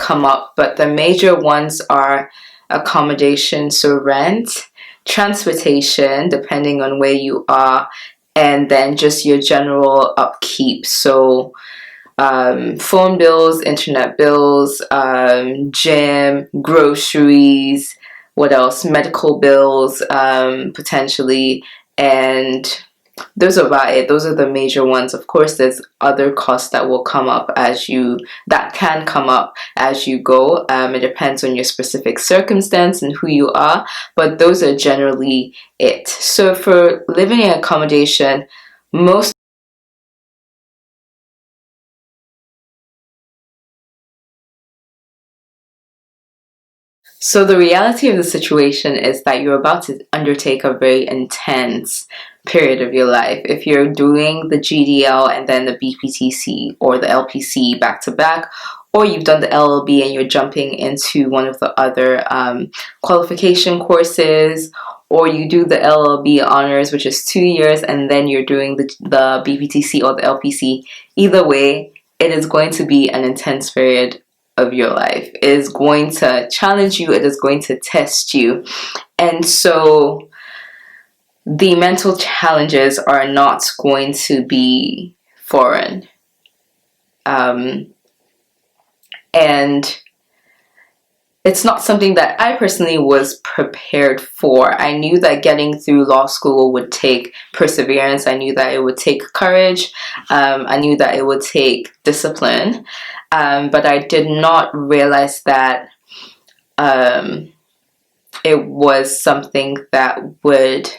come up, but the major ones are accommodation, so rent, transportation, depending on where you are, and then just your general upkeep. So phone bills, internet bills, gym, groceries, what else? Medical bills, potentially, and those are about it. Those are the major ones. Of course, there's other costs that will come up that can come up as you go. It depends on your specific circumstance and who you are, but those are generally it. So for living in accommodation, So the reality of the situation is that you're about to undertake a very intense period of your life. If you're doing the GDL and then the BPTC or the LPC back to back, or you've done the LLB and you're jumping into one of the other qualification courses, or you do the LLB honors, which is 2 years, and then you're doing the BPTC or the LPC, either way, it is going to be an intense period of your life. It is going to challenge you, it is going to test you. And so the mental challenges are not going to be foreign. And it's not something that I personally was prepared for. I knew that getting through law school would take perseverance. I knew that it would take courage. I knew that it would take discipline. But I did not realize that it was something that would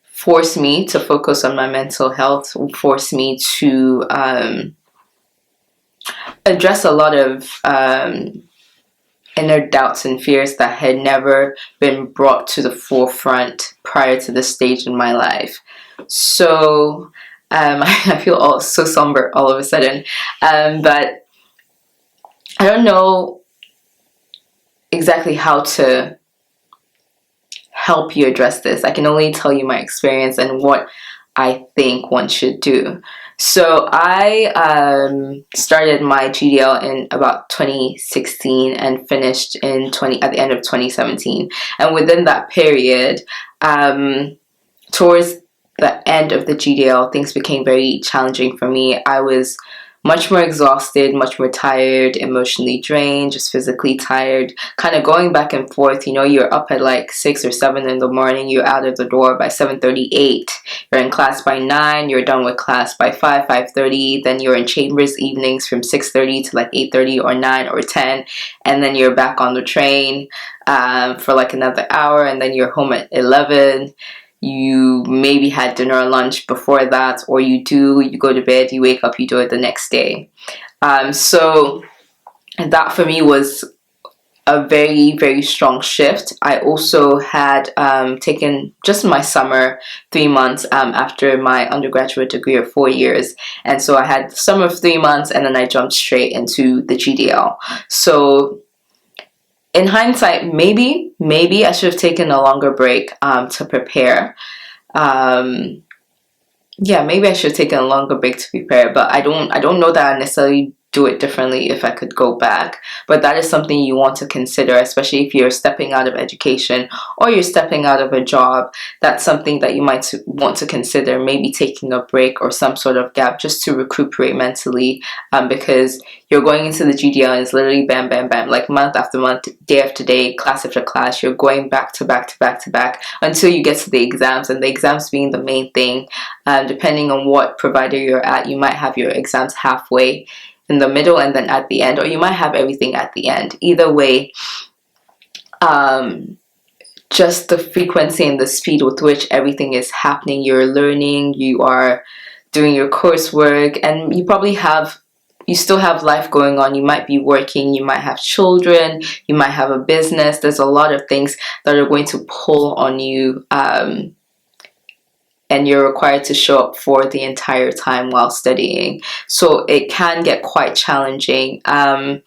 force me to focus on my mental health, force me to address a lot of inner doubts and fears that had never been brought to the forefront prior to this stage in my life. So I feel so somber all of a sudden, but I don't know exactly how to help you address this. I can only tell you my experience and what I think one should do. So I started my GDL in about 2016 and finished at the end of 2017. And within that period, towards the end of the GDL, things became very challenging for me. I was much more exhausted, much more tired, emotionally drained, just physically tired, kind of going back and forth. You know, you're up at like 6 or 7 in the morning, you're out of the door by 7:38, you're in class by 9, you're done with class by 5:30, then you're in chambers evenings from 6:30 to like 8:30 or 9 or 10, and then you're back on the train for like another hour, and then you're home at 11. You maybe had dinner or lunch before that, or you go to bed, you wake up, you do it the next day. So that for me was a very, very strong shift. I also had taken just my summer 3 months after my undergraduate degree of 4 years. And so I had the summer of 3 months, and then I jumped straight into the GDL. So in hindsight, maybe I should have taken a longer break to prepare. Maybe I should have taken a longer break to prepare, but I don't know that I necessarily do it differently if I could go back. But that is something you want to consider, especially if you're stepping out of education or you're stepping out of a job. That's something that you might want to consider, maybe taking a break or some sort of gap just to recuperate mentally, because you're going into the GDL and it's literally bam, bam, bam, like month after month, day after day, class after class. You're going back to back to back to back until you get to the exams, and the exams being the main thing. Depending on what provider you're at, you might have your exams halfway, in the middle, and then at the end, or you might have everything at the end. Either way, just the frequency and the speed with which everything is happening. You're learning, you are doing your coursework, and you still have life going on. You might be working, you might have children, you might have a business. There's a lot of things that are going to pull on you, and you're required to show up for the entire time while studying. So it can get quite challenging. And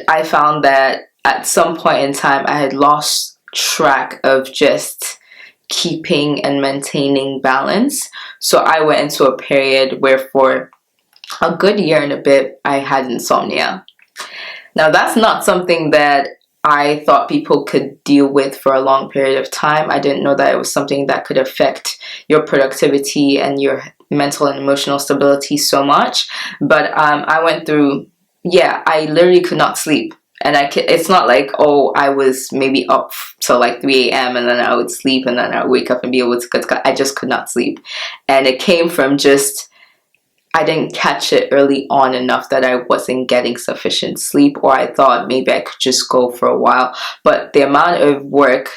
I found that at some point in time, I had lost track of just keeping and maintaining balance. So I went into a period where for a good year and a bit, I had insomnia. Now, that's not something that I thought people could deal with for a long period of time. I didn't know that it was something that could affect your productivity and your mental and emotional stability so much. But I went through, I literally could not sleep. And it's not like, oh, I was maybe up till like 3 a.m. and then I would sleep and then I would wake up and be able to, I just could not sleep. And it came from just, I didn't catch it early on enough that I wasn't getting sufficient sleep, or I thought maybe I could just go for a while. But the amount of work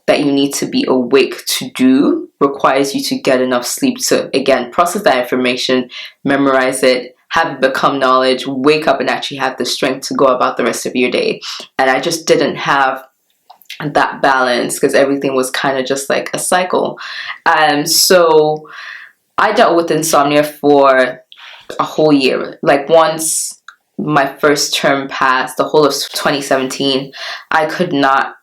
that you need to be awake to do requires you to get enough sleep to, again, process that information, memorize it, have it become knowledge, wake up and actually have the strength to go about the rest of your day. And I just didn't have that balance because everything was kind of just like a cycle. So I dealt with insomnia for a whole year. Like once my first term passed, the whole of 2017, I could not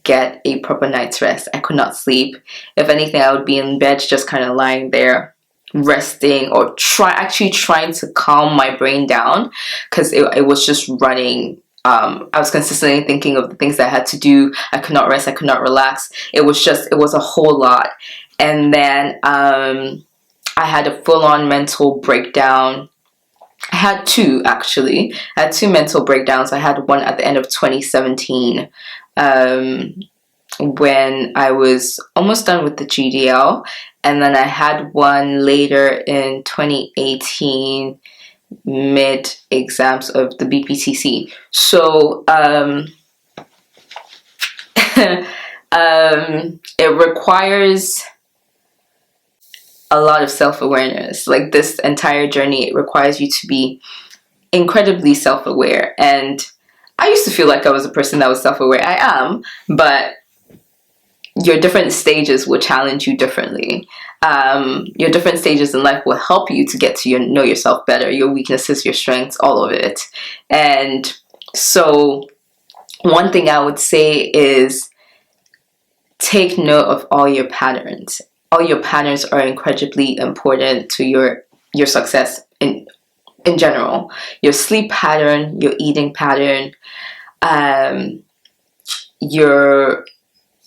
get a proper night's rest. I could not sleep. If anything, I would be in bed just kind of lying there resting or trying to calm my brain down because it was just running. I was consistently thinking of the things that I had to do. I could not rest. I could not relax. It was a whole lot. And then I had a full-on mental breakdown. I had two, actually. I had two mental breakdowns. I had one at the end of 2017 when I was almost done with the GDL. And then I had one later in 2018, mid-exams of the BPTC. So it requires a lot of self-awareness. Like this entire journey, it requires you to be incredibly self-aware. And I used to feel like I was a person that was self-aware. I am, but your different stages will challenge you differently. Your different stages in life will help you to get to know yourself better, your weaknesses, your strengths, all of it. And so one thing I would say is take note of all your patterns. All your patterns are incredibly important to your success in general. Your sleep pattern, your eating pattern, your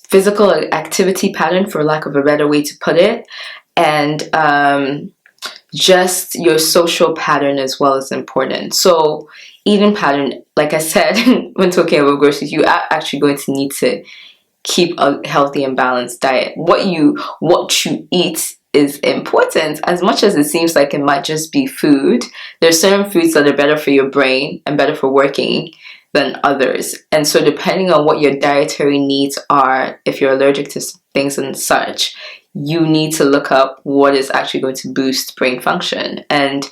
physical activity pattern, for lack of a better way to put it, and just your social pattern as well is important. So eating pattern, like I said, when talking about groceries, you are actually going to need to keep a healthy and balanced diet. What you eat is important. As much as it seems like it might just be food, there's certain foods that are better for your brain and better for working than others. And so depending on what your dietary needs are, if you're allergic to things and such, you need to look up what is actually going to boost brain function. And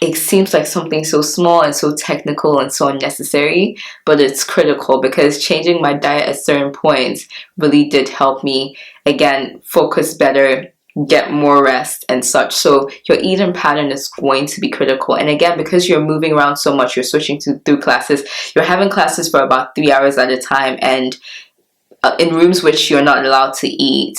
it seems like something so small and so technical and so unnecessary, but it's critical because changing my diet at certain points really did help me, again, focus better, get more rest and such. So your eating pattern is going to be critical. And again, because you're moving around so much, you're switching through classes, you're having classes for about 3 hours at a time, and in rooms which you're not allowed to eat.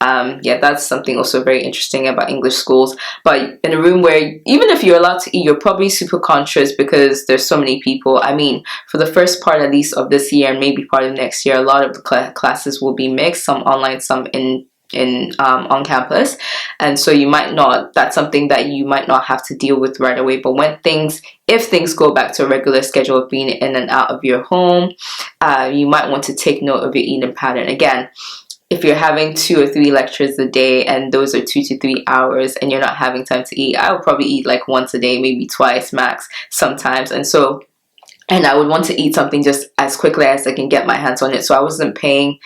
That's something also very interesting about English schools. But in a room where even if you're allowed to eat, you're probably super conscious because there's so many people. I mean, for the first part at least of this year and maybe part of next year, a lot of the classes will be mixed, some online, some on campus, and so that's something that you might not have to deal with right away. But if things go back to a regular schedule of being in and out of your home, you might want to take note of your eating pattern. Again, if you're having 2 or 3 lectures a day and those are 2 to 3 hours and you're not having time to eat, I would probably eat like once a day, maybe twice max sometimes. And I would want to eat something just as quickly as I can get my hands on it. So I wasn't paying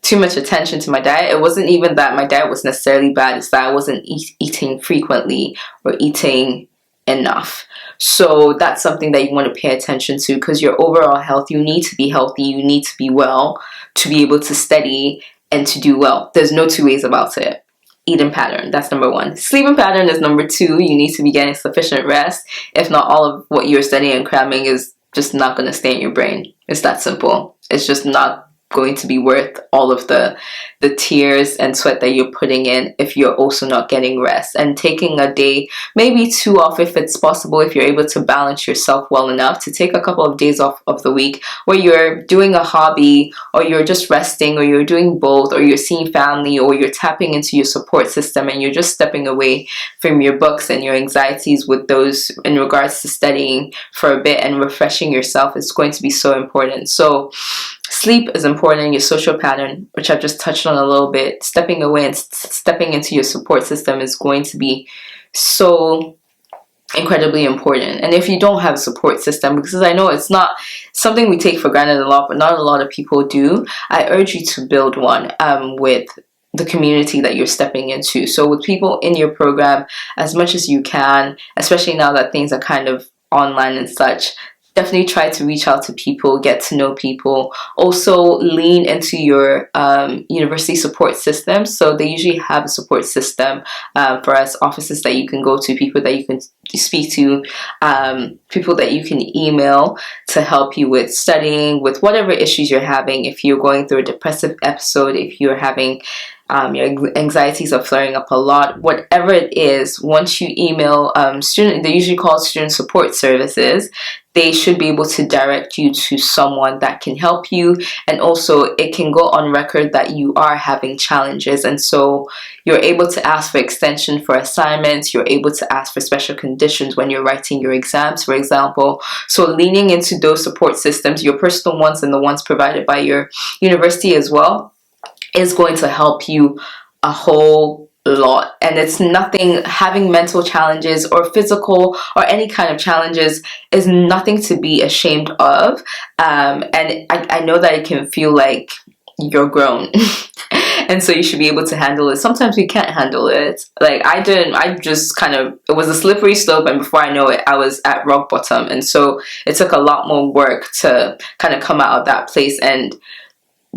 too much attention to my diet. It wasn't even that my diet was necessarily bad, it's that I wasn't eating frequently or eating enough. So that's something that you want to pay attention to, because your overall health, you need to be healthy, you need to be well to be able to study and to do well. There's no two ways about it. Eating pattern, that's number 1. Sleeping pattern is number 2. You need to be getting sufficient rest. If not, all of what you're studying and cramming is just not going to stay in your brain. It's that simple. It's just not going to be worth all of the tears and sweat that you're putting in if you're also not getting rest. And taking a day, maybe 2 off if it's possible, if you're able to balance yourself well enough, to take a couple of days off of the week where you're doing a hobby, or you're just resting, or you're doing both, or you're seeing family, or you're tapping into your support system, and you're just stepping away from your books and your anxieties with those in regards to studying for a bit and refreshing yourself. Is going to be so important. So sleep is important, your social pattern, which I've just touched on a little bit. Stepping away and stepping into your support system is going to be so incredibly important. And if you don't have a support system, because I know it's not something we take for granted a lot, but not a lot of people do, I urge you to build one with the community that you're stepping into. So with people in your program, as much as you can, especially now that things are kind of online and such, definitely try to reach out to people, get to know people. Also lean into your university support system. So they usually have a support system for us, offices that you can go to, people that you can speak to, people that you can email to help you with studying, with whatever issues you're having. If you're going through a depressive episode, if you're having your anxieties are flaring up a lot, whatever it is, once you email they usually call student support services, they should be able to direct you to someone that can help you. And also it can go on record that you are having challenges, and so you're able to ask for extension for assignments, you're able to ask for special conditions when you're writing your exams, for example. So leaning into those support systems, your personal ones and the ones provided by your university as well, is going to help you a whole lot. And it's nothing, having mental challenges or physical or any kind of challenges is nothing to be ashamed of. And I know that it can feel like you're grown and so you should be able to handle it. Sometimes we can't handle it. Like I didn't, it was a slippery slope, and before I know it, I was at rock bottom. And so it took a lot more work to kind of come out of that place and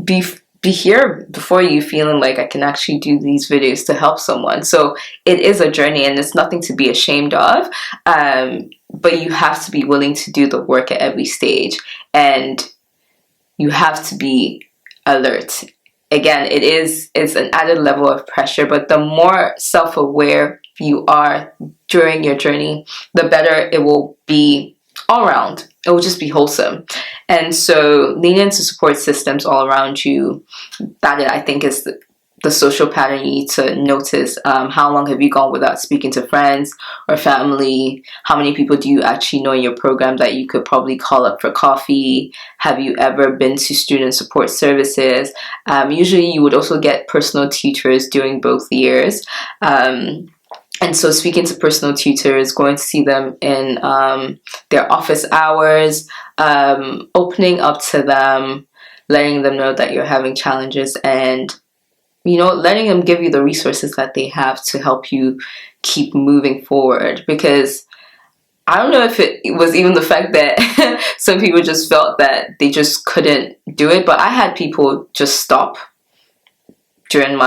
be here before you, feeling like I can actually do these videos to help someone. So it is a journey, and it's nothing to be ashamed of, but you have to be willing to do the work at every stage, and you have to be alert. Again, it's an added level of pressure, but the more self-aware you are during your journey, the better it will be all around. It will just be wholesome. And so lean into support systems all around you. That I think is the social pattern you need to notice. How long have you gone without speaking to friends or family? How many people do you actually know in your program that you could probably call up for coffee? Have you ever been to student support services? Usually you would also get personal tutors during both years. And so speaking to personal tutors, going to see them in their office hours, opening up to them, letting them know that you're having challenges, and letting them give you the resources that they have to help you keep moving forward. Because I don't know if it was even the fact that some people just felt that they just couldn't do it, but I had people just stop during in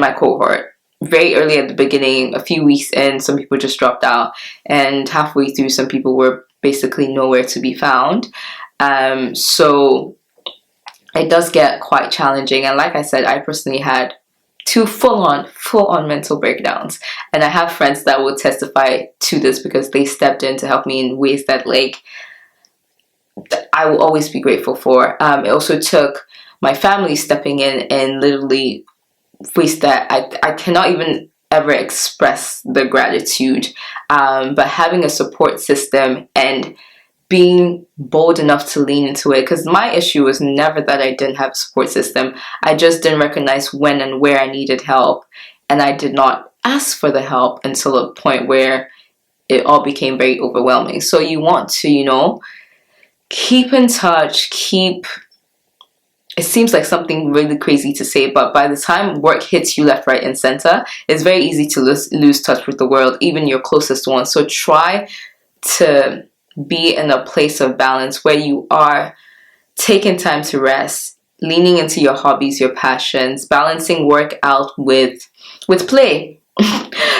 my cohort. Very early at the beginning, a few weeks in, some people just dropped out, and halfway through, some people were basically nowhere to be found. So it does get quite challenging. And like I said, I personally had 2 full-on mental breakdowns, and I have friends that will testify to this because they stepped in to help me in ways that I will always be grateful for. It also took my family stepping in and literally ways that I cannot even ever express the gratitude, but having a support system and being bold enough to lean into it. Because my issue was never that I didn't have a support system. I just didn't recognize when and where I needed help, and I did not ask for the help until a point where it all became very overwhelming. So you want to keep in touch, it seems like something really crazy to say, but by the time work hits you left, right, and center, it's very easy to lose touch with the world, even your closest ones. So try to be in a place of balance where you are taking time to rest, leaning into your hobbies, your passions, balancing work out with play.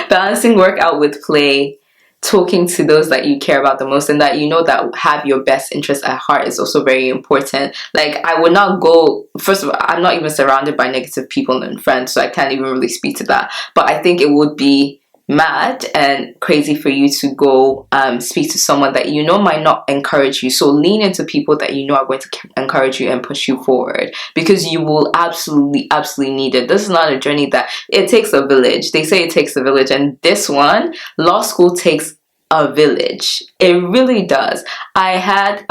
Balancing work out with play talking to those that you care about the most and that you know that have your best interest at heart is also very important. Like, I would not go, first of all, I'm not even surrounded by negative people and friends, so I can't even really speak to that. But I think it would be mad and crazy for you to go speak to someone that you know might not encourage you. So lean into people that you know are going to encourage you and push you forward, because you will absolutely need it. This is not a journey that it takes a village. They say it takes a village, and this one, law school, takes a village. It really does. I had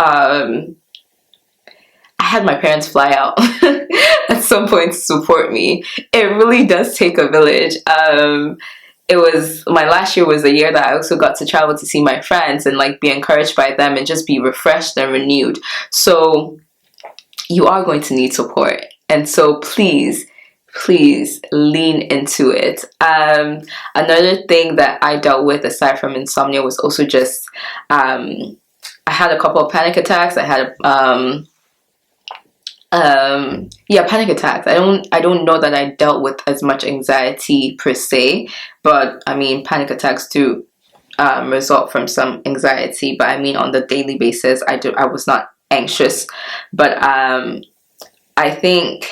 my parents fly out at some point to support me. It really does take a village. It was, my last year was a year that I also got to travel to see my friends and like be encouraged by them and just be refreshed and renewed. So you are going to need support, and so please lean into it. Another thing that I dealt with aside from insomnia was also just I had a couple of panic attacks. I had panic attacks. I don't know that I dealt with as much anxiety per se, but I mean, panic attacks do result from some anxiety, but I mean, on the daily basis, I was not anxious. But I think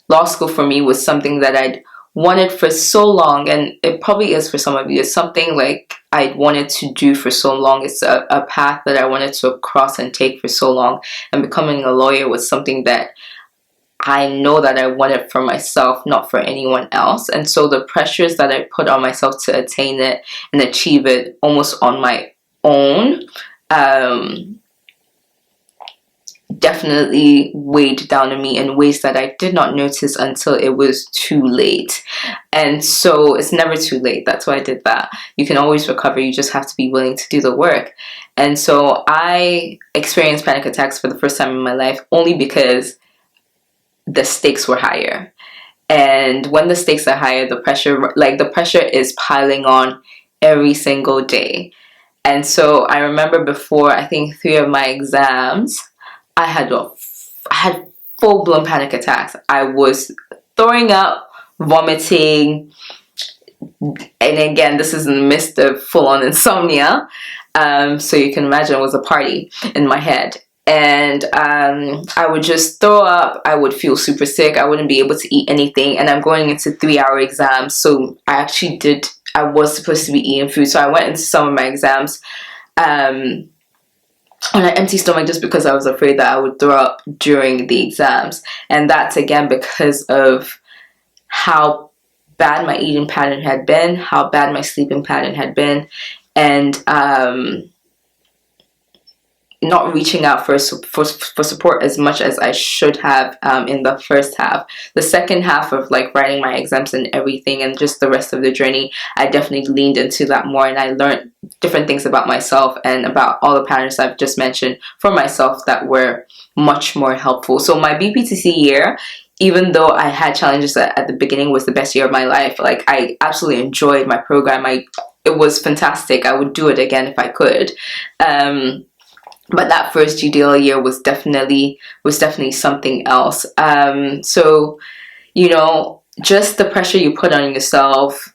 law school for me was something that I'd wanted for so long, and it probably is for some of you. It's something like I wanted to do for so long. It's a path that I wanted to cross and take for so long, and becoming a lawyer was something that I know that I wanted for myself, not for anyone else. And so the pressures that I put on myself to attain it and achieve it almost on my own definitely weighed down on me in ways that I did not notice until it was too late. And so it's never too late. That's why I did that. You can always recover. You just have to be willing to do the work. And so I experienced panic attacks for the first time in my life only because the stakes were higher. And when the stakes are higher, the pressure is piling on every single day. And so I remember before, I think 3 of my exams, I had full-blown panic attacks. I was throwing up, vomiting, and again, this is in the midst of full-on insomnia. So you can imagine it was a party in my head. And I would just throw up. I would feel super sick. I wouldn't be able to eat anything. And I'm going into 3-hour exams. So I was supposed to be eating food. So I went into some of my exams on an empty stomach just because I was afraid that I would throw up during the exams. And that's again because of how bad my eating pattern had been, how bad my sleeping pattern had been, and not reaching out for support as much as I should have in the first half. The second half of like writing my exams and everything and just the rest of the journey, I definitely leaned into that more, and I learned different things about myself and about all the patterns I've just mentioned for myself that were much more helpful. So my BPTC year, even though I had challenges at the beginning, was the best year of my life. Like, I absolutely enjoyed my program. It was fantastic. I would do it again if I could. But that first GDL year was definitely something else. So, you know, just the pressure you put on yourself,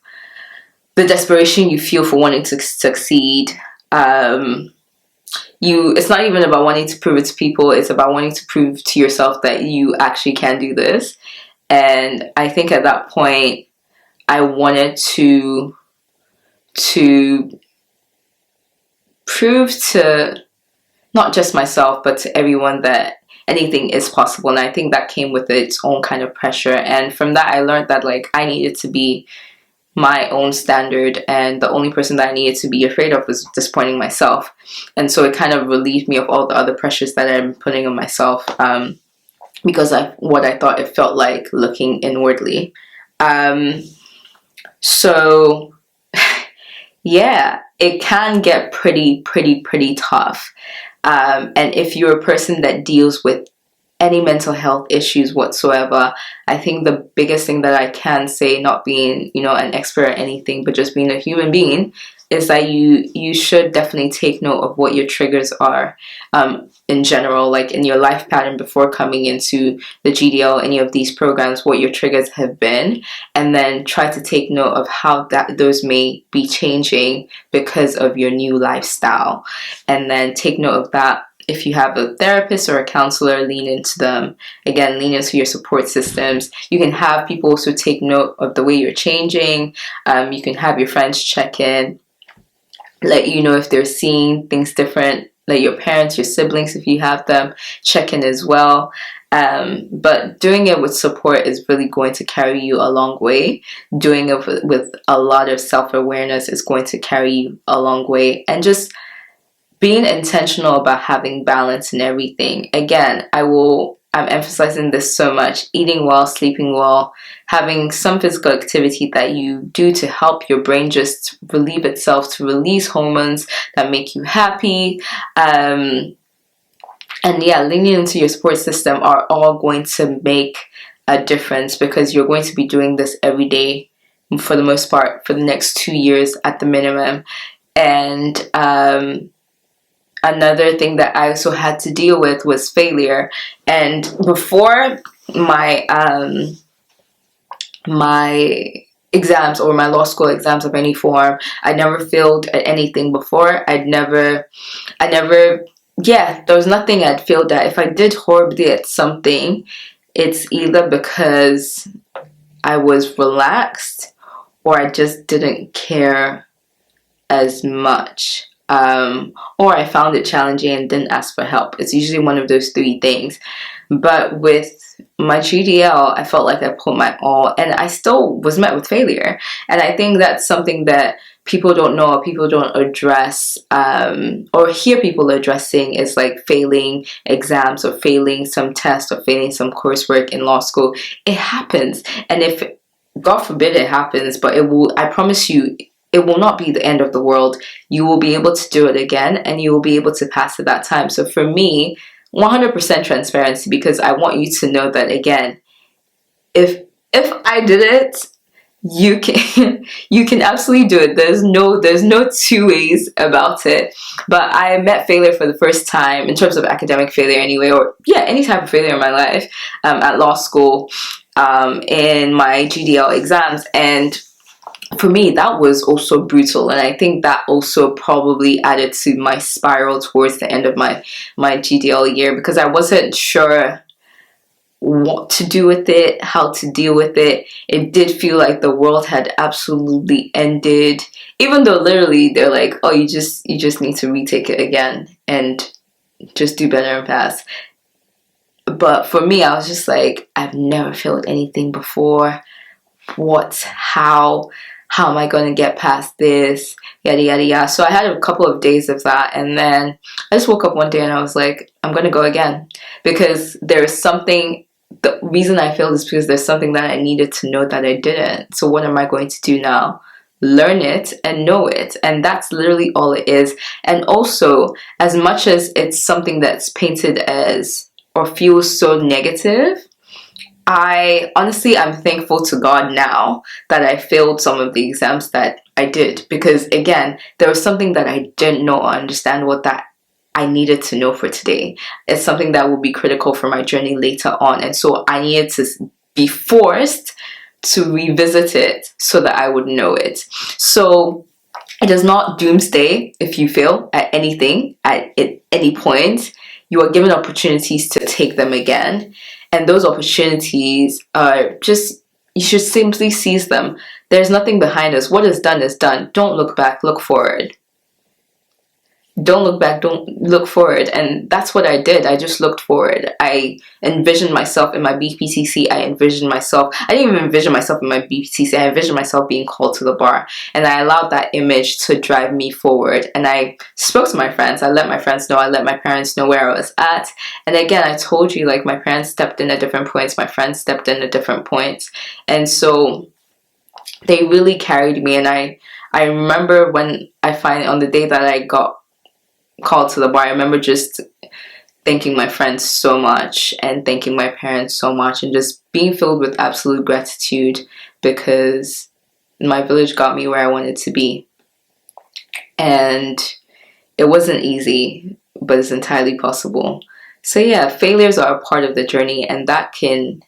the desperation you feel for wanting to succeed. It's not even about wanting to prove it to people. It's about wanting to prove to yourself that you actually can do this. And I think at that point, I wanted to prove to not just myself, but to everyone that anything is possible. And I think that came with its own kind of pressure. And from that, I learned that like I needed to be my own standard, and the only person that I needed to be afraid of was disappointing myself. And so it kind of relieved me of all the other pressures that I'm putting on myself because of what I thought it felt like looking inwardly. So yeah, it can get pretty tough. And if you're a person that deals with any mental health issues whatsoever. I think the biggest thing that I can say, not being, you know, an expert at anything, but just being a human being, is that you should definitely take note of what your triggers are, in general, like in your life pattern before coming into the GDL, any of these programs, what your triggers have been, and then try to take note of how those may be changing because of your new lifestyle. And then take note of that. If you have a therapist or a counselor, lean into them. Again, lean into your support systems. You can have people also take note of the way you're changing. You can have your friends check in, let you know if they're seeing things different. Let your parents, your siblings, if you have them, check in as well. But doing it with support is really going to carry you a long way. Doing it with a lot of self-awareness is going to carry you a long way. And just being intentional about having balance in everything. Again, I'm emphasizing this so much. Eating well, sleeping well, having some physical activity that you do to help your brain just relieve itself, to release hormones that make you happy. And yeah, leaning into your support system are all going to make a difference, because you're going to be doing this every day for the most part for the next 2 years at the minimum. And another thing that I also had to deal with was failure. And before my my exams, or my law school exams of any form, I never failed at anything before. Yeah, there was nothing I'd failed at. If I did horribly at something, it's either because I was relaxed or I just didn't care as much. Or I found it challenging and didn't ask for help. It's usually one of those three things. But with my GDL, I felt like I put my all, and I still was met with failure. And I think that's something that people don't know, or people don't address, or hear people addressing, is like failing exams, or failing some tests, or failing some coursework in law school. It happens. And if, God forbid it happens, but it will, I promise you, it will not be the end of the world. You will be able to do it again, and you will be able to pass at that time. So for me, 100% transparency, because I want you to know that, again, if I did it, you can you can absolutely do it. There's no two ways about it. But I met failure for the first time, in terms of academic failure anyway, or yeah, any type of failure in my life, at law school, in my GDL exams. And for me, that was also brutal, and I think that also probably added to my spiral towards the end of my GDL year, because I wasn't sure what to do with it, how to deal with it. It did feel like the world had absolutely ended, even though literally they're like, oh, you just need to retake it again and just do better and pass. But for me, I was just like, I've never failed anything before. How am I going to get past this? Yada, yada, yada. So I had a couple of days of that. And then I just woke up one day and I was like, I'm going to go again. Because there's something, the reason I failed is because there's something that I needed to know that I didn't. So what am I going to do now? Learn it and know it. And that's literally all it is. And also, as much as it's something that's painted as, or feels so negative, I'm thankful to God now that I failed some of the exams that I did, because again, there was something that I didn't know or understand what that I needed to know for today. It's something that will be critical for my journey later on, and so I needed to be forced to revisit it so that I would know it. So it is not doomsday if you fail at anything at any point. You are given opportunities to take them again. And those opportunities are just, you should simply seize them. There's nothing behind us. What is done is done. Don't look back, look forward. Don't look back, don't look forward. And that's what I did. I just looked forward. I envisioned myself in my BPCC. I didn't even envision myself in my BPCC. I envisioned myself being called to the bar. And I allowed that image to drive me forward. And I spoke to my friends. I let my friends know. I let my parents know where I was at. And again, I told you, like, my parents stepped in at different points. My friends stepped in at different points. And so they really carried me. And I remember when on the day that I got called to the bar, I remember just thanking my friends so much and thanking my parents so much and just being filled with absolute gratitude, because my village got me where I wanted to be. And it wasn't easy, but it's entirely possible. So yeah, failures are a part of the journey, and that can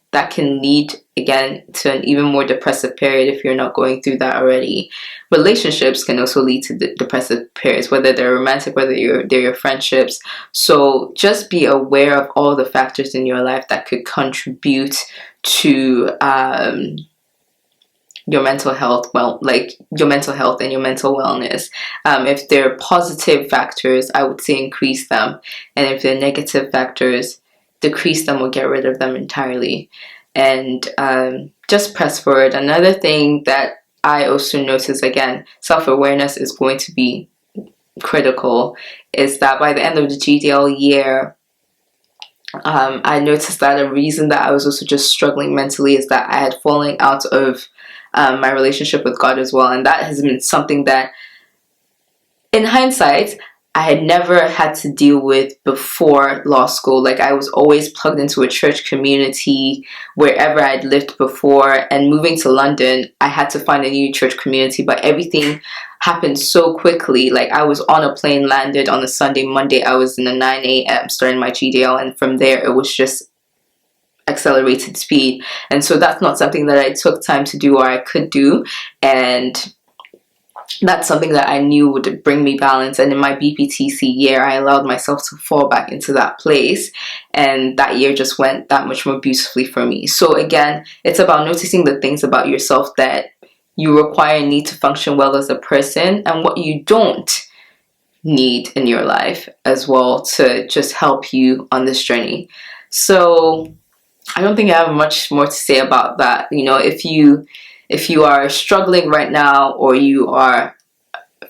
lead again to an even more depressive period if you're not going through that already. Relationships can also lead to depressive periods, whether they're romantic, whether they're your friendships. So just be aware of all the factors in your life that could contribute to your mental health, your mental health and your mental wellness. If they're positive factors, I would say increase them, and if they're negative factors, decrease them or get rid of them entirely. And just press forward. Another thing that I also notice, again, self-awareness is going to be critical, is that by the end of the GDL year, I noticed that a reason that I was also just struggling mentally is that I had fallen out of my relationship with God as well. And that has been something that, in hindsight, I had never had to deal with before law school. Like, I was always plugged into a church community wherever I'd lived before, and moving to London, I had to find a new church community, but everything happened so quickly. Like, I was on a plane, landed on a Sunday, Monday I was in the 9 a.m. starting my GDL, and from there it was just accelerated speed. And so that's not something that I took time to do or I could do, and that's something that I knew would bring me balance. And in my BPTC year, I allowed myself to fall back into that place, and that year just went that much more beautifully for me. So again, it's about noticing the things about yourself that you require and need to function well as a person, and what you don't need in your life as well to just help you on this journey. So I don't think I have much more to say about that. You know, if you are struggling right now, or you are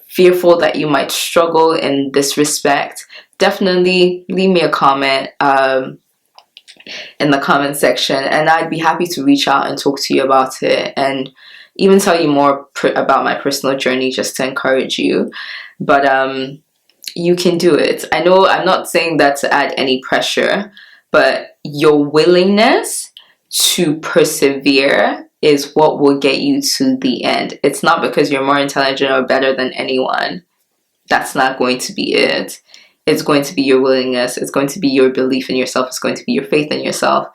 fearful that you might struggle in this respect, definitely leave me a comment in the comment section, and I'd be happy to reach out and talk to you about it, and even tell you more about my personal journey, just to encourage you. But you can do it. I know I'm not saying that to add any pressure, but your willingness to persevere is what will get you to the end. It's not because you're more intelligent or better than anyone. That's not going to be it. It's going to be your willingness. It's going to be your belief in yourself. It's going to be your faith in yourself.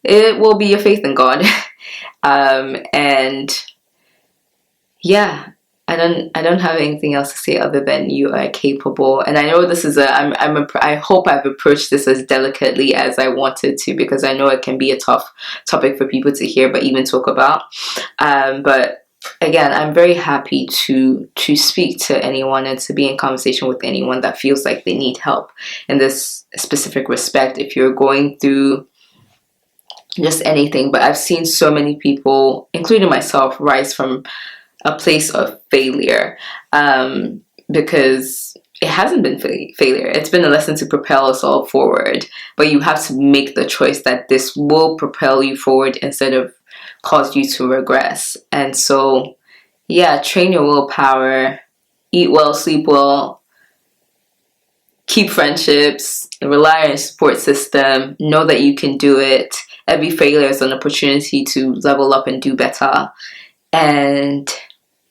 It will be your faith in God. And yeah, I don't have anything else to say other than you are capable. And I know this is I hope I've approached this as delicately as I wanted to, because I know it can be a tough topic for people to hear, but even talk about. But again, I'm very happy to speak to anyone and to be in conversation with anyone that feels like they need help in this specific respect. If you're going through just anything, but I've seen so many people, including myself, rise from a place of failure, because it hasn't been failure. It's been a lesson to propel us all forward, but you have to make the choice that this will propel you forward instead of cause you to regress. And so yeah, train your willpower, eat well, sleep well, keep friendships, rely on your support system, know that you can do it. Every failure is an opportunity to level up and do better. And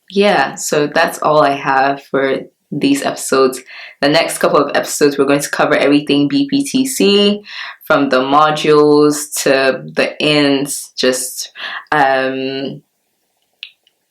yeah, so that's all I have for these episodes. The next couple of episodes, we're going to cover everything BPTC, from the modules to the ins, just the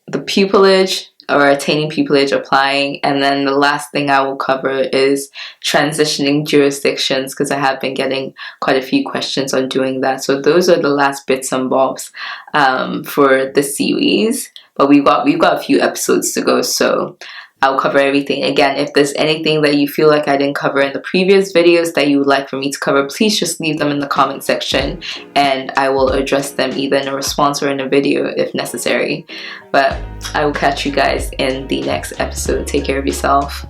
pupillage or attaining pupillage, applying. And then the last thing I will cover is transitioning jurisdictions, because I have been getting quite a few questions on doing that. So those are the last bits and bobs for the series. But we've got a few episodes to go, so I'll cover everything. Again, if there's anything that you feel like I didn't cover in the previous videos that you would like for me to cover, please just leave them in the comment section, and I will address them either in a response or in a video if necessary. But I will catch you guys in the next episode. Take care of yourself.